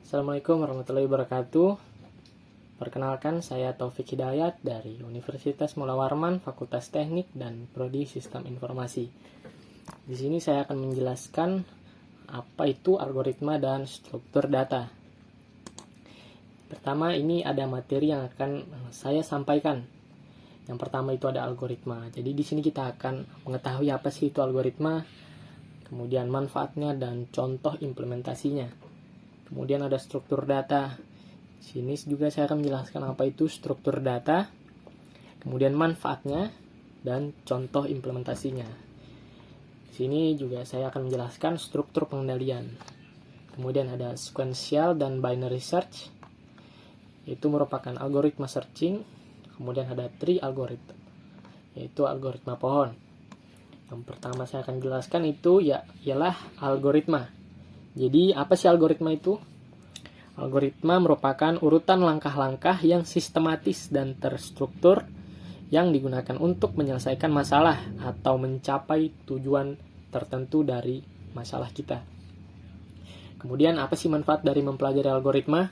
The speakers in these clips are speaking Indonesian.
Assalamualaikum warahmatullahi wabarakatuh. Perkenalkan, saya Taufik Hidayat dari Universitas Mula Warman, Fakultas Teknik dan Prodi Sistem Informasi. Di sini saya akan menjelaskan apa itu algoritma dan struktur data. Pertama, ini ada materi yang akan saya sampaikan. Yang pertama itu ada algoritma. Jadi di sini kita akan mengetahui apa sih itu algoritma, kemudian manfaatnya dan contoh implementasinya. Kemudian ada struktur data. Di sini juga saya akan menjelaskan apa itu struktur data, kemudian manfaatnya dan contoh implementasinya. Di sini juga saya akan menjelaskan struktur pengendalian. Kemudian ada sequential dan binary search. Itu merupakan algoritma searching. Kemudian ada tree algorithm, yaitu algoritma pohon. Yang pertama saya akan jelaskan itu ialah algoritma. Jadi apa sih algoritma itu? Algoritma merupakan urutan langkah-langkah yang sistematis dan terstruktur yang digunakan untuk menyelesaikan masalah atau mencapai tujuan tertentu dari masalah kita. Kemudian apa sih manfaat dari mempelajari algoritma?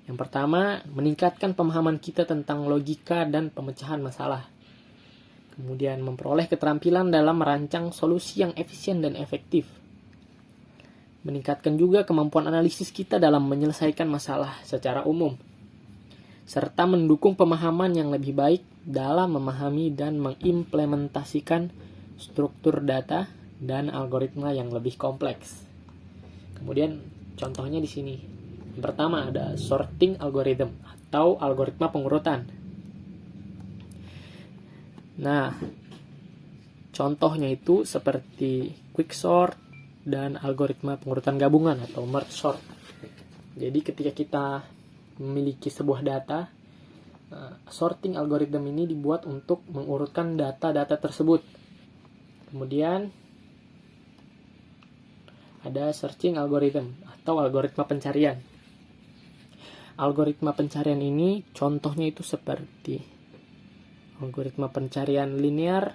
Yang pertama, meningkatkan pemahaman kita tentang logika dan pemecahan masalah. Kemudian memperoleh keterampilan dalam merancang solusi yang efisien dan efektif. Meningkatkan juga kemampuan analisis kita dalam menyelesaikan masalah secara umum, serta mendukung pemahaman yang lebih baik dalam memahami dan mengimplementasikan struktur data dan algoritma yang lebih kompleks. Kemudian contohnya di sini. Yang pertama ada sorting algorithm atau algoritma pengurutan. Nah, contohnya itu seperti quicksort dan algoritma pengurutan gabungan atau merge sort. Jadi ketika kita memiliki sebuah data, sorting algorithm ini dibuat untuk mengurutkan data-data tersebut. Kemudian ada searching algorithm atau algoritma pencarian. Algoritma pencarian ini contohnya itu seperti algoritma pencarian linear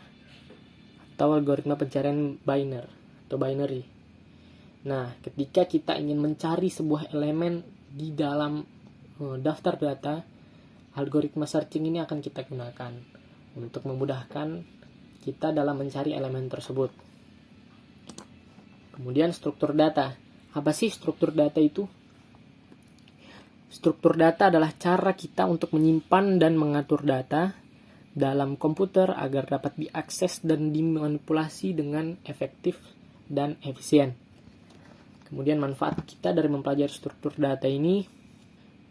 atau algoritma pencarian binary. Nah, ketika kita ingin mencari sebuah elemen di dalam daftar data, algoritma searching ini akan kita gunakan untuk memudahkan kita dalam mencari elemen tersebut. Kemudian struktur data. Apa sih struktur data itu? Struktur data adalah cara kita untuk menyimpan dan mengatur data dalam komputer agar dapat diakses dan dimanipulasi dengan efektif dan efisien. Kemudian manfaat kita dari mempelajari struktur data ini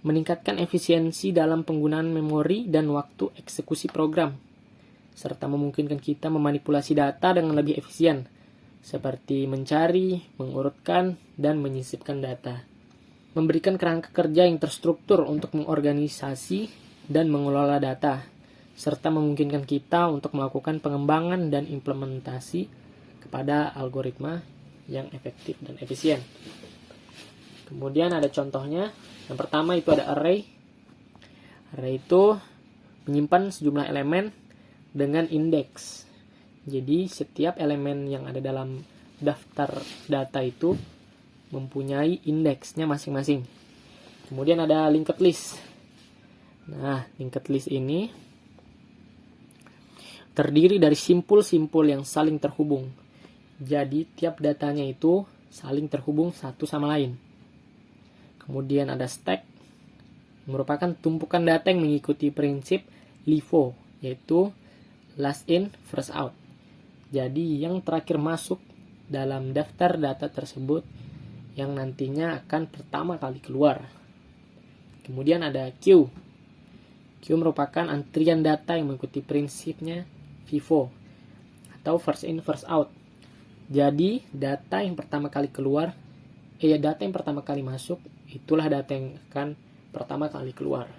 meningkatkan efisiensi dalam penggunaan memori dan waktu eksekusi program, serta memungkinkan kita memanipulasi data dengan lebih efisien, seperti mencari, mengurutkan, dan menyisipkan data. Memberikan kerangka kerja yang terstruktur untuk mengorganisasi dan mengelola data, serta memungkinkan kita untuk melakukan pengembangan dan implementasi kepada algoritma yang efektif dan efisien. Kemudian ada contohnya. Yang pertama itu ada array. Array itu menyimpan sejumlah elemen dengan indeks. Jadi setiap elemen yang ada dalam daftar data itu mempunyai indeksnya masing-masing. Kemudian ada linked list. Nah, linked list ini terdiri dari simpul-simpul yang saling terhubung. Jadi tiap datanya itu saling terhubung satu sama lain. Kemudian ada stack, merupakan tumpukan data yang mengikuti prinsip LIFO, yaitu last in, first out. Jadi yang terakhir masuk dalam daftar data tersebut yang nantinya akan pertama kali keluar. Kemudian ada queue. Queue merupakan antrian data yang mengikuti prinsipnya FIFO atau first in, first out. Jadi data yang pertama kali keluar, data yang pertama kali masuk, itulah data yang akan pertama kali keluar.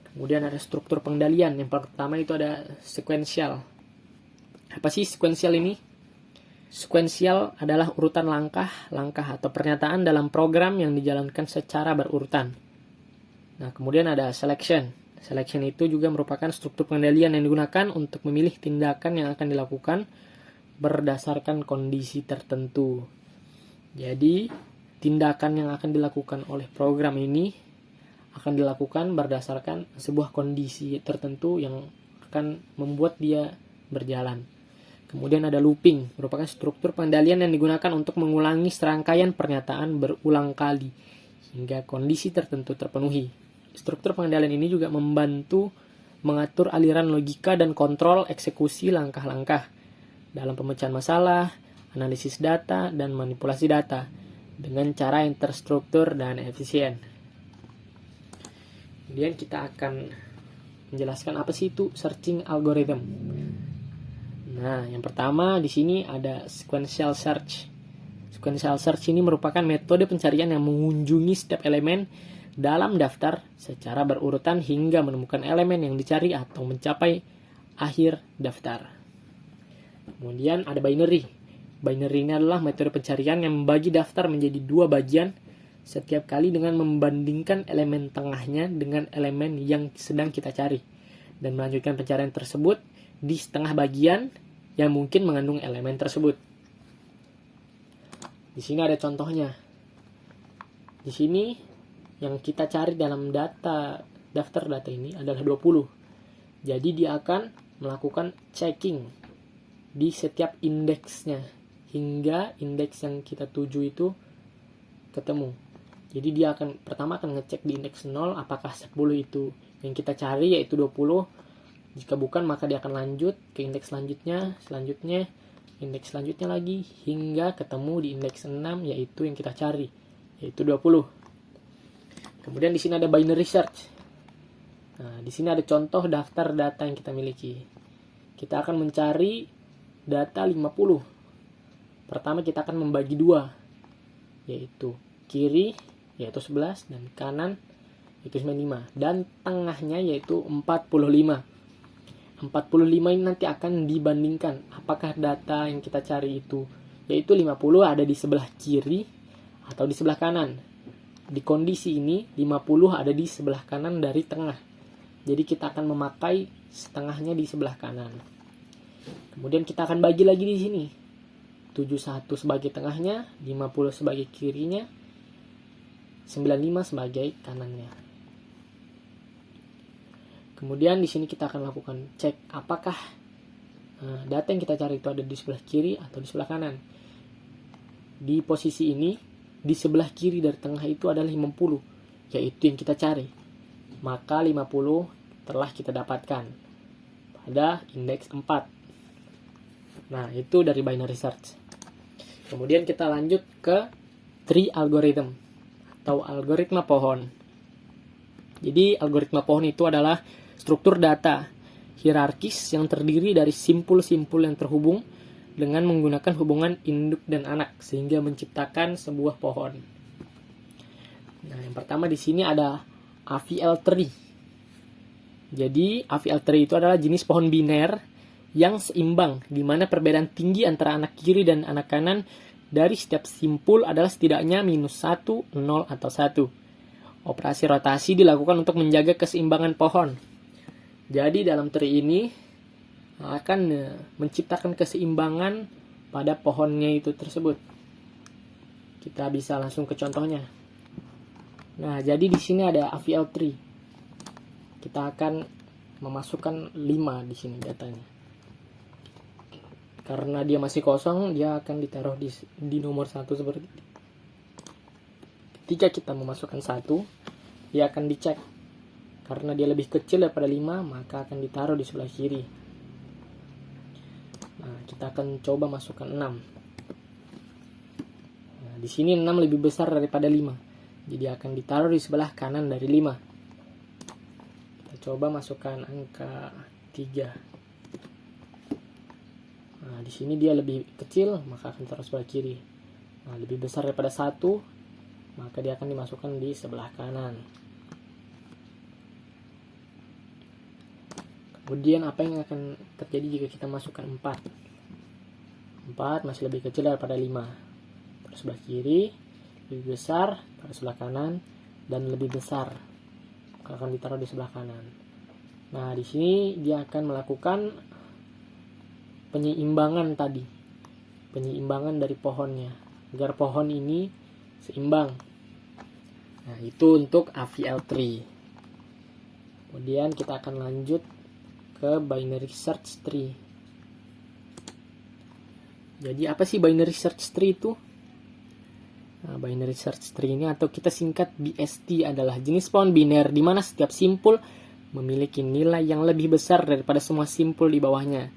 Kemudian ada struktur pengendalian. Yang pertama itu ada sequential. Apa sih sequential ini? Sequential adalah urutan langkah atau pernyataan dalam program yang dijalankan secara berurutan. Nah, kemudian ada selection. Selection itu juga merupakan struktur pengendalian yang digunakan untuk memilih tindakan yang akan dilakukan berdasarkan kondisi tertentu. Jadi, tindakan yang akan dilakukan oleh program ini akan dilakukan berdasarkan sebuah kondisi tertentu yang akan membuat dia berjalan. Kemudian ada looping, merupakan struktur pengendalian yang digunakan untuk mengulangi serangkaian pernyataan berulang kali hingga kondisi tertentu terpenuhi. Struktur pengendalian ini juga membantu mengatur aliran logika dan kontrol eksekusi langkah-langkah dalam pemecahan masalah, analisis data, dan manipulasi data dengan cara yang terstruktur dan efisien. Kemudian kita akan menjelaskan apa sih itu searching algorithm. Nah, yang pertama di sini ada sequential search. Sequential search ini merupakan metode pencarian yang mengunjungi setiap elemen dalam daftar secara berurutan hingga menemukan elemen yang dicari atau mencapai akhir daftar. Kemudian ada binary. Binary ini adalah metode pencarian yang membagi daftar menjadi dua bagian setiap kali dengan membandingkan elemen tengahnya dengan elemen yang sedang kita cari dan melanjutkan pencarian tersebut di setengah bagian yang mungkin mengandung elemen tersebut. Di sini ada contohnya. Di sini yang kita cari dalam daftar data ini adalah 20. Jadi dia akan melakukan checking di setiap indeksnya hingga indeks yang kita tuju itu ketemu. Jadi dia pertama akan ngecek di indeks 0 apakah 10 itu yang kita cari yaitu 20. Jika bukan maka dia akan lanjut ke indeks selanjutnya, indeks selanjutnya lagi hingga ketemu di indeks 6 yaitu yang kita cari yaitu 20. Kemudian di sini ada binary search. Nah, di sini ada contoh daftar data yang kita miliki. Kita akan mencari data 50. Pertama kita akan membagi dua, yaitu kiri yaitu 11 dan kanan yaitu 95 dan tengahnya yaitu 45. 45 ini nanti akan dibandingkan apakah data yang kita cari itu yaitu 50 ada di sebelah kiri atau di sebelah kanan. Di kondisi ini 50 ada di sebelah kanan dari tengah. Jadi kita akan memakai setengahnya di sebelah kanan. Kemudian kita akan bagi lagi di sini. 71 sebagai tengahnya, 50 sebagai kirinya, 95 sebagai kanannya. Kemudian di sini kita akan lakukan cek apakah data yang kita cari itu ada di sebelah kiri atau di sebelah kanan. Di posisi ini, di sebelah kiri dari tengah itu adalah 50, yaitu yang kita cari. Maka 50 telah kita dapatkan pada indeks 4. Nah, itu dari binary search. Kemudian kita lanjut ke tree algorithm atau algoritma pohon. Jadi algoritma pohon itu adalah struktur data hierarkis yang terdiri dari simpul-simpul yang terhubung dengan menggunakan hubungan induk dan anak sehingga menciptakan sebuah pohon. Nah, yang pertama di sini ada AVL tree. Jadi AVL tree itu adalah jenis pohon biner yang seimbang di mana perbedaan tinggi antara anak kiri dan anak kanan dari setiap simpul adalah setidaknya -1, 0 atau 1. Operasi rotasi dilakukan untuk menjaga keseimbangan pohon. Jadi dalam tree ini akan menciptakan keseimbangan pada pohonnya itu tersebut. Kita bisa langsung ke contohnya. Nah, jadi di sini ada AVL tree. Kita akan memasukkan 5 di sini datanya. Karena dia masih kosong, dia akan ditaruh di nomor 1 seperti ini. Ketika kita memasukkan 1, dia akan dicek. Karena dia lebih kecil daripada 5, maka akan ditaruh di sebelah kiri. Nah, kita akan coba masukkan 6. Nah, di sini 6 lebih besar daripada 5. Jadi akan ditaruh di sebelah kanan dari 5. Kita coba masukkan angka 3. Nah, di sini dia lebih kecil, maka akan ditaruh sebelah kiri. Nah, lebih besar daripada 1, maka dia akan dimasukkan di sebelah kanan. Kemudian apa yang akan terjadi jika kita masukkan 4? 4 masih lebih kecil daripada 5. Terus sebelah kiri, lebih besar pada sebelah kanan, dan lebih besar akan ditaruh di sebelah kanan. Nah, di sini dia akan melakukan penyeimbangan tadi. Penyeimbangan dari pohonnya. Agar pohon ini seimbang. Nah, itu untuk AVL tree. Kemudian kita akan lanjut ke binary search tree. Jadi apa sih binary search tree itu? Nah, binary search tree ini atau kita singkat BST adalah jenis pohon biner di mana setiap simpul memiliki nilai yang lebih besar daripada semua simpul di bawahnya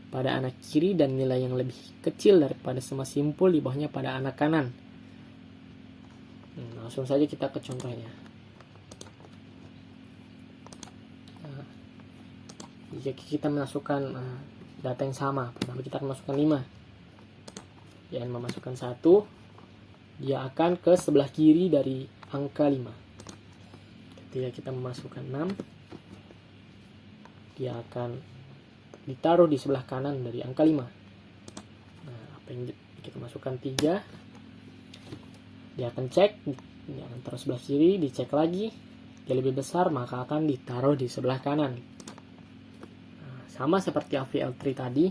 pada anak kiri dan nilai yang lebih kecil daripada semua simpul di bawahnya pada anak kanan. Langsung saja kita ke contohnya. Nah, jika kita masukkan data yang sama, pertama kita akan masukkan 5 dan memasukkan 1, dia akan ke sebelah kiri dari angka 5. Ketika kita memasukkan 6, dia akan ditaruh di sebelah kanan dari angka 5. Nah, apa yang kita masukkan 3, dia akan cek, dia akan taruh sebelah kiri, dicek lagi, dia lebih besar maka akan ditaruh di sebelah kanan. Nah, sama seperti AVL tree tadi,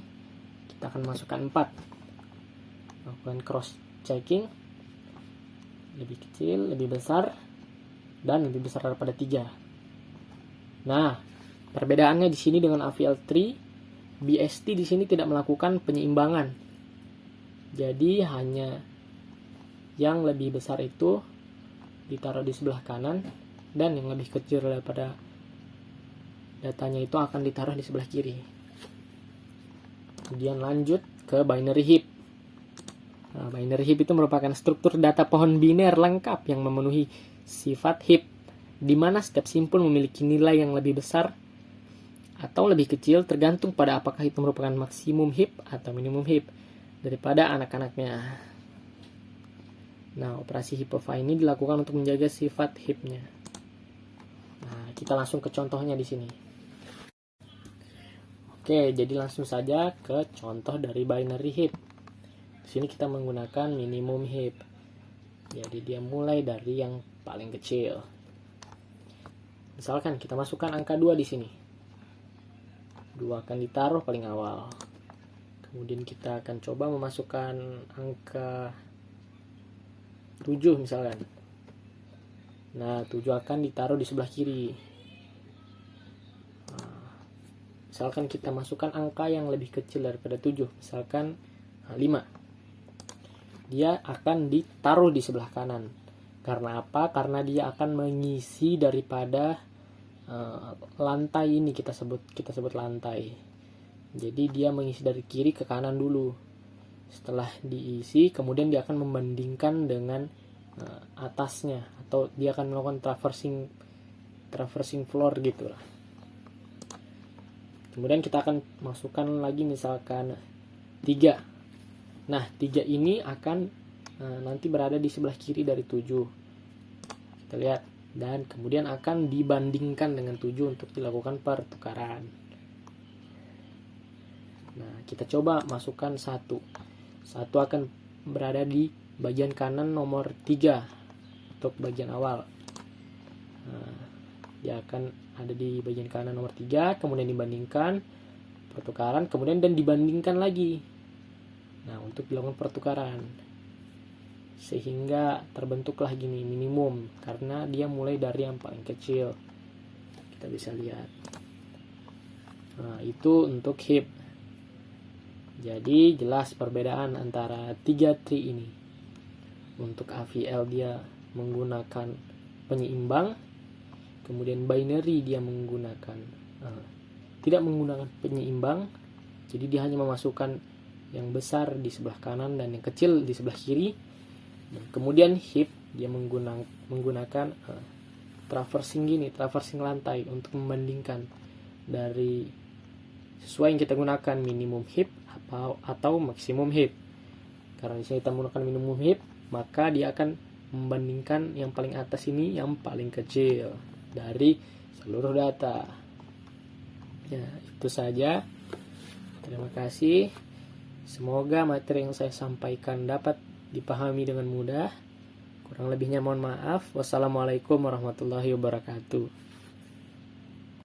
kita akan masukkan 4, lakukan cross checking, lebih kecil, lebih besar, dan lebih besar daripada 3. Nah, perbedaannya di sini dengan AVL tree, BST di sini tidak melakukan penyeimbangan. Jadi hanya yang lebih besar itu ditaruh di sebelah kanan dan yang lebih kecil daripada datanya itu akan ditaruh di sebelah kiri. Kemudian lanjut ke binary heap. Nah, binary heap itu merupakan struktur data pohon biner lengkap yang memenuhi sifat heap, di mana setiap simpul memiliki nilai yang lebih besar atau lebih kecil tergantung pada apakah itu merupakan maksimum heap atau minimum heap daripada anak-anaknya. Nah, operasi heapify ini dilakukan untuk menjaga sifat heapnya. Nah, kita langsung ke contohnya di sini. Oke, jadi langsung saja ke contoh dari binary heap. Di sini kita menggunakan minimum heap. Jadi dia mulai dari yang paling kecil. Misalkan kita masukkan angka 2 di sini. 2 akan ditaruh paling awal. Kemudian kita akan coba memasukkan angka 7 misalkan. Nah, 7 akan ditaruh di sebelah kiri. Nah, misalkan kita masukkan angka yang lebih kecil daripada 7, misalkan 5. Dia akan ditaruh di sebelah kanan. Karena apa? Karena dia akan mengisi daripada lantai ini, kita sebut lantai. Jadi dia mengisi dari kiri ke kanan dulu. Setelah diisi, kemudian dia akan membandingkan dengan atasnya, atau dia akan melakukan traversing floor gitu lah. Kemudian kita akan masukkan lagi misalkan 3. Nah, 3 ini akan nanti berada di sebelah kiri dari 7. Kita lihat. Dan kemudian akan dibandingkan dengan 7 untuk dilakukan pertukaran. Nah, kita coba masukkan 1. 1 akan berada di bagian kanan nomor 3 untuk bagian awal. Nah, dia akan ada di bagian kanan nomor 3, kemudian dibandingkan, pertukaran, kemudian dan dibandingkan lagi. Nah, untuk dilakukan pertukaran. Sehingga terbentuklah gini minimum, karena dia mulai dari yang paling kecil. Kita bisa lihat. Nah, itu untuk heap. Jadi jelas perbedaan antara 3 tree ini. Untuk AVL dia menggunakan penyeimbang, kemudian binary dia menggunakan tidak menggunakan penyeimbang. Jadi dia hanya memasukkan yang besar di sebelah kanan dan yang kecil di sebelah kiri. Dan kemudian heap dia menggunakan traversing lantai untuk membandingkan dari sesuai yang kita gunakan minimum heap atau maksimum heap. Karena di sini kita menggunakan minimum heap, maka dia akan membandingkan yang paling atas ini yang paling kecil dari seluruh data. Ya, itu saja. Terima kasih. Semoga materi yang saya sampaikan dapat dipahami dengan mudah. Kurang lebihnya mohon maaf. Wassalamualaikum warahmatullahi wabarakatuh.